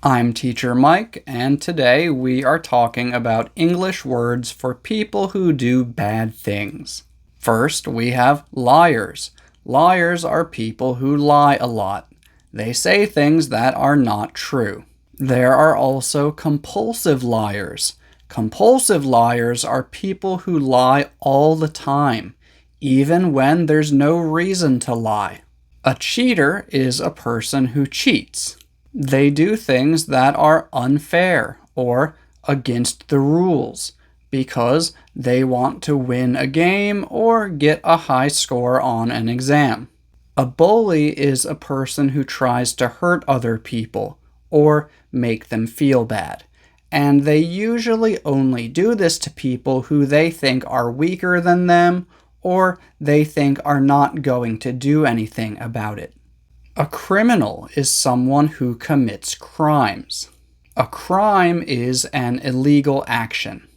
I'm Teacher Mike, and today we are talking about English words for people who do bad things. First, we have liars. Liars are people who lie a lot. They say things that are not true. There are also compulsive liars. Compulsive liars are people who lie all the time, even when there's no reason to lie. A cheater is a person who cheats. They do things that are unfair or against the rules because they want to win a game or get a high score on an exam. A bully is a person who tries to hurt other people or make them feel bad, and they usually only do this to people who they think are weaker than them or they think are not going to do anything about it. A criminal is someone who commits crimes. A crime is an illegal action.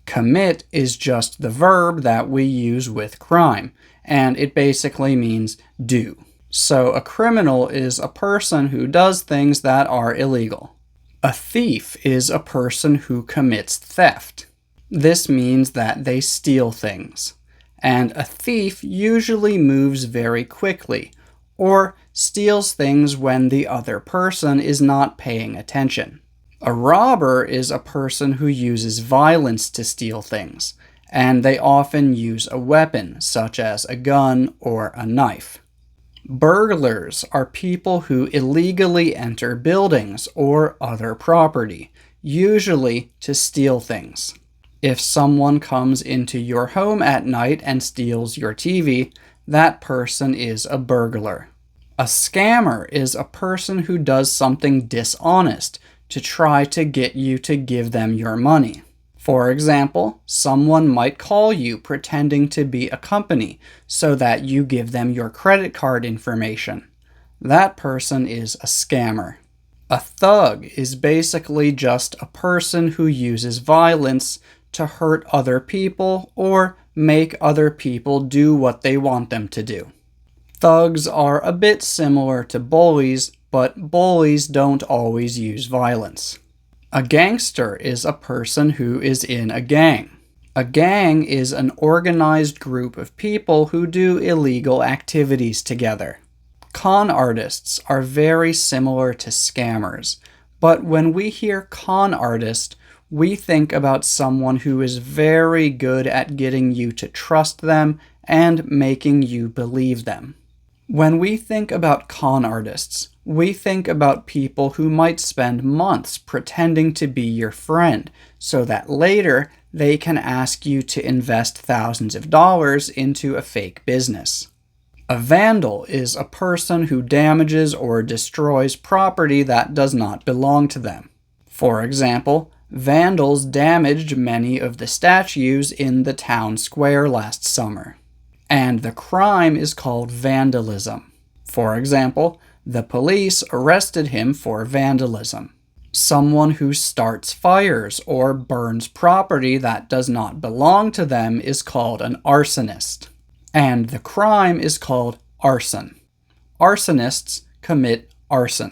Commit is just the verb that we use with crime, and it basically means do. So a criminal is a person who does things that are illegal. A thief is a person who commits theft. This means that they steal things. And a thief usually moves very quickly, or steals things when the other person is not paying attention. A robber is a person who uses violence to steal things, and they often use a weapon, such as a gun or a knife. Burglars are people who illegally enter buildings or other property, usually to steal things. If someone comes into your home at night and steals your TV, that person is a burglar. A scammer is a person who does something dishonest to try to get you to give them your money. For example, someone might call you pretending to be a company so that you give them your credit card information. That person is a scammer. A thug is basically just a person who uses violence to hurt other people or make other people do what they want them to do. Thugs are a bit similar to bullies, but bullies don't always use violence. A gangster is a person who is in a gang. A gang is an organized group of people who do illegal activities together. Con artists are very similar to scammers, but when we hear con artist, we think about someone who is very good at getting you to trust them and making you believe them. When we think about con artists, we think about people who might spend months pretending to be your friend so that later they can ask you to invest thousands of dollars into a fake business. A vandal is a person who damages or destroys property that does not belong to them. For example, vandals damaged many of the statues in the town square last summer. And the crime is called vandalism. For example, the police arrested him for vandalism. Someone who starts fires or burns property that does not belong to them is called an arsonist. And the crime is called arson. Arsonists commit arson.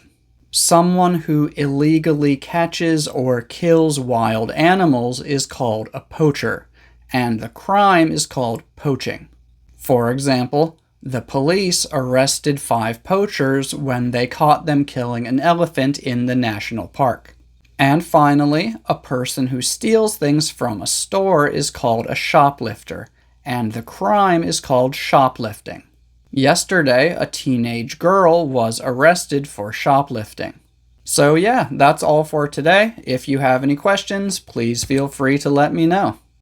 Someone who illegally catches or kills wild animals is called a poacher, and the crime is called poaching. For example, the police arrested 5 poachers when they caught them killing an elephant in the national park. And finally, a person who steals things from a store is called a shoplifter, and the crime is called shoplifting. Yesterday, a teenage girl was arrested for shoplifting. So yeah, that's all for today. If you have any questions, please feel free to let me know.